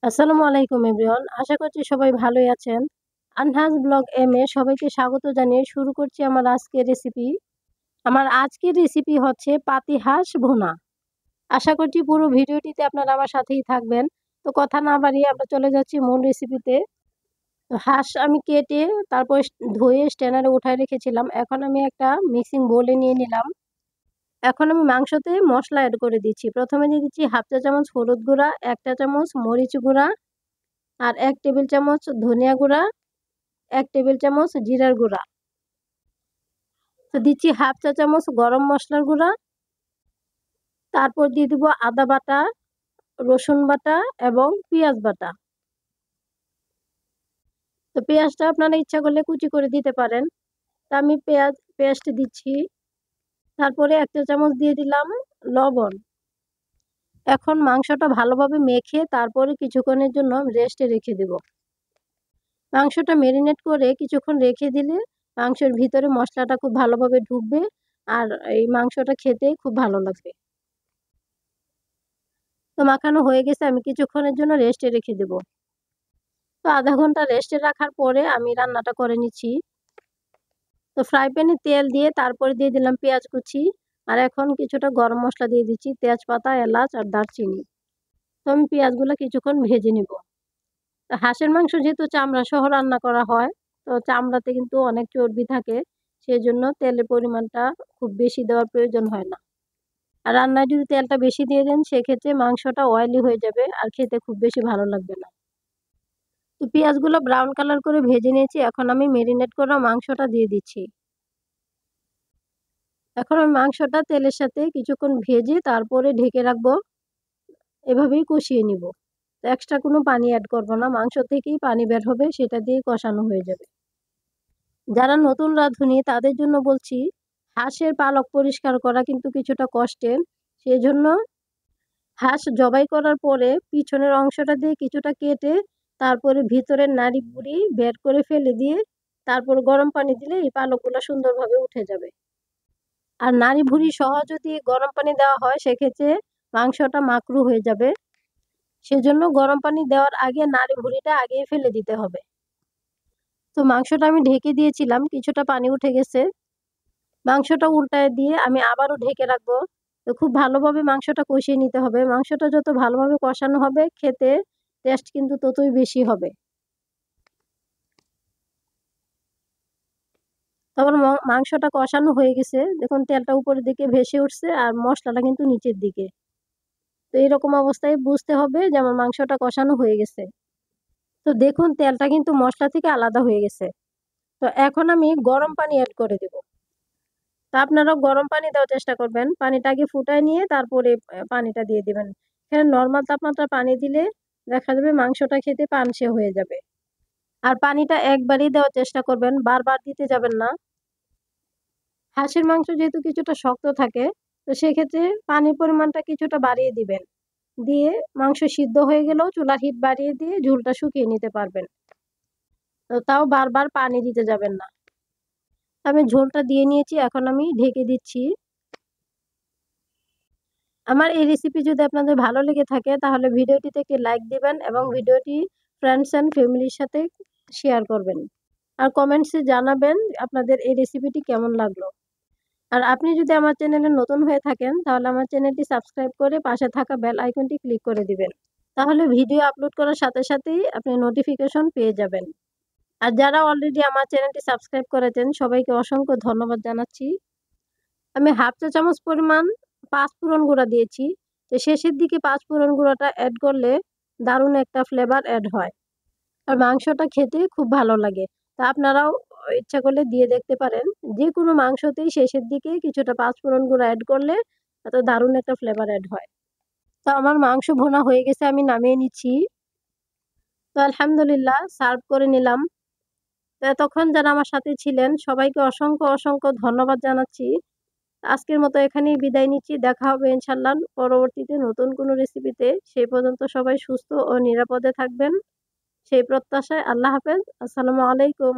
আসসালামু আলাইকুম এভরিওয়ান। আশা করছি সবাই ভালোই আছেন। আনহাজ ব্লগ এম এ সবাইকে স্বাগত জানিয়ে শুরু করছি আমার আজকের রেসিপি। আমার আজকের রেসিপি হচ্ছে পাতিহাঁস ভুনা। আশা করছি পুরো ভিডিওটিতে আপনারা আমার সাথেই থাকবেন। তো কথা না বাড়িয়ে আমরা চলে যাচ্ছি মূল রেসিপিতে। তো হাঁস আমি কেটে তারপর ধুয়ে স্ট্যান্ডারে উঠায় রেখেছিলাম। এখন আমি একটা মিক্সিং বোলে নিয়ে নিলাম। এখন আমি মাংসতে মশলা অ্যাড করে দিচ্ছি। প্রথমে দিয়ে দিচ্ছি হাফ চা চামচ হলুদ গুঁড়া, 1 চা চামচ মরিচ গুঁড়া, আর 1 টেবিল চামচ ধনিয়া গুঁড়া, 1 টেবিল চামচ জিরার গুঁড়া। তো দিচ্ছি হাফ চা চামচ গরম মশলার গুঁড়া। তারপর দিয়ে দিব আদা বাটা, রসুন বাটা এবং পেঁয়াজ বাটা। তো পেঁয়াজটা আপনারা ইচ্ছা করলে কুচি করে দিতে পারেন। তো আমি পেঁয়াজটা দিচ্ছি। তারপরে 1 চা চামচ দিয়ে দিলাম লবণ। এখন মাংসটা ভালোভাবে মেখে তারপরে কিছুক্ষণের জন্য রেস্টে রেখে দেব। মাংসটা ম্যারিনেট করে কিছুক্ষণ রেখে দিলে মাংসের ভিতরে মশলাটা খুব ভালোভাবে ঢুকবে আর এই মাংসটা খেতে খুব ভালো লাগবে। তো মাখানো হয়ে গেছে, আমি কিছুক্ষণের জন্য রেস্টে রেখে দেব। তো আধা ঘন্টা রেস্টে রাখার পরে আমি রান্নাটা করে নিচ্ছি। তো ফ্রাই প্যানে তেল দিয়ে তারপরে দিয়ে দিলাম পেঁয়াজ কুচি, আর এখন কিছুটা গরম মশলা দিয়ে দিচ্ছি, তেজপাতা, এলাচ আর দারচিনি। তো আমি পেঁয়াজগুলো কিছুক্ষণ ভেজে নিব। তো হাঁসের মাংস যেহেতু চামড়া সহ রান্না করা হয়, তো চামড়াতে কিন্তু অনেক চর্বি থাকে, সেই জন্য তেলের পরিমাণটা খুব বেশি দেওয়ার প্রয়োজন হয় না। আর রান্নায় যদি তেলটা বেশি দিয়ে দেন সেক্ষেত্রে মাংসটা অয়েলি হয়ে যাবে আর খেতে খুব বেশি ভালো লাগবে না। তো পেঁয়াজগুলো ব্রাউন কালার করে ভেজে নিয়েছি, এখন আমি ম্যারিনেট করা মাংসটা দিয়ে দিচ্ছি। এখন আমি মাংসটা তেলের সাথে কিছুক্ষণ ভেজে তারপরে ঢেকে রাখবো, এভাবেই কষিয়ে নিব। তো এক্সট্রা কোনো পানি অ্যাড করব না, মাংস থেকেই পানি বের হবে, সেটা দিয়ে কষানো হয়ে যাবে। যারা নতুন রাঁধুনি তাদের জন্য বলছি, হাঁসের পালক পরিষ্কার করা কিন্তু কিছুটা কষ্টের। সেজন্য হাঁস জবাই করার পরে পিছনের অংশটা দিয়ে কিছুটা কেটে তারপরে ভিতরের নাড়ি ভুঁড়ি বের করে ফেলে দিয়ে তারপর গরম পানি দিলে এই পালকগুলো সুন্দরভাবে উঠে যাবে। আর নাড়ি ভুঁড়ি সহ যদি গরম পানি দেওয়া হয় সেক্ষেত্রে মাংসটা মাকরু হয়ে যাবে। সেজন্য গরম পানি দেওয়ার আগে নাড়ি ভুঁড়িটা আগেই ফেলে দিতে হবে। তো মাংসটা আমি ঢেকে দিয়েছিলাম, কিছুটা পানি উঠে গেছে। মাংসটা উল্টায় দিয়ে আমি আবারও ঢেকে রাখবো। তো খুব ভালোভাবে মাংসটা কষিয়ে নিতে হবে। মাংসটা যত ভালোভাবে কষানো হবে খেতে টেস্ট কিন্তু ততই বেশি হবে। তারপর মাংসটা কষানো হয়ে গেছে, দেখুন তেলটা উপরের দিকে ভেসে উঠছে আর মশলাটা কিন্তু নিচের দিকে। তো এরকম অবস্থায় বুঝতে হবে যে আমার মাংসটা কষানো হয়ে গেছে। তো দেখুন তেলটা কিন্তু মশলা থেকে আলাদা হয়ে গেছে। তো এখন আমি গরম পানি অ্যাড করে দেব। তা আপনারাও গরম পানি দেওয়ার চেষ্টা করবেন। পানিটা আগে ফুটায় নিয়ে তারপরে পানিটা দিয়ে দিবেন। এখানে নরমাল তাপমাত্রায় পানি দিলে দেখা যাবে মাংসটা খেতে পানসে হয়ে যাবে। আর পানিটা একবারই দেওয়ার চেষ্টা করবেন, বারবার দিতে যাবেন না। হাঁসের মাংস যেহেতু কিছুটা শক্ত থাকে, তো সেক্ষেত্রে পানির পরিমাণটা কিছুটা বাড়িয়ে দিবেন। দিয়ে মাংস সিদ্ধ হয়ে গেলেও চুলার হিট বাড়িয়ে দিয়ে ঝোলটা শুকিয়ে নিতে পারবেন। তো তাও বারবার পানি দিতে যাবেন না। আমি ঝোলটা দিয়ে নিয়েছি, এখন আমি ঢেকে দিচ্ছি। আমার এই রেসিপি যদি আপনাদের ভালো লেগে থাকে তাহলে ভিডিওটিতে একটি লাইক দিবেন এবং ভিডিওটি ফ্রেন্ডস অ্যান্ড ফ্যামিলির সাথে শেয়ার করবেন। আর কমেন্টসে জানাবেন আপনাদের এই রেসিপিটি কেমন লাগলো। আর আপনি যদি আমার চ্যানেলে নতুন হয়ে থাকেন তাহলে আমার চ্যানেলটি সাবস্ক্রাইব করে পাশে থাকা বেল আইকনটি ক্লিক করে দিবেন। তাহলে ভিডিও আপলোড করার সাথে সাথেই আপনি নোটিফিকেশন পেয়ে যাবেন। আর যারা অলরেডি আমার চ্যানেলটি সাবস্ক্রাইব করেছেন সবাইকে অসংখ্য ধন্যবাদ জানাচ্ছি। আমি হাফ চা চামচ পরিমাণ পাঁচফোড়ন গুঁড়া দিয়েছি। তো শেষের দিকে পাঁচফোড়ন গুঁড়াটা অ্যাড করলে দারুণ একটা ফ্লেভার অ্যাড হয় আর মাংসটা খেতে খুব ভালো লাগে। তা আপনারাও ইচ্ছা করলে দিয়ে দেখতে পারেন। যে কোনো মাংসতেই শেষের দিকে কিছুটা পাঁচফোড়ন গুঁড়া অ্যাড করলে এত দারুণ একটা ফ্লেভার অ্যাড হয়। তো আমার মাংস ভুনা হয়ে গেছে, আমি নামিয়ে নিচ্ছি। তো আলহামদুলিল্লাহ সার্ভ করে নিলাম। তো এতক্ষণ যারা আমার সাথে ছিলেন সবাইকে অসংখ্য অসংখ্য ধন্যবাদ জানাচ্ছি। আজকের মতো এখানেই বিদায় নিচ্ছি। দেখা হবে ইনশাআল্লাহ পরবর্তীতে নতুন কোনো রেসিপিতে। সেই পর্যন্ত সবাই সুস্থ ও নিরাপদে থাকবেন সেই প্রত্যাশায় আল্লাহ হাফেজ। আসসালামু আলাইকুম।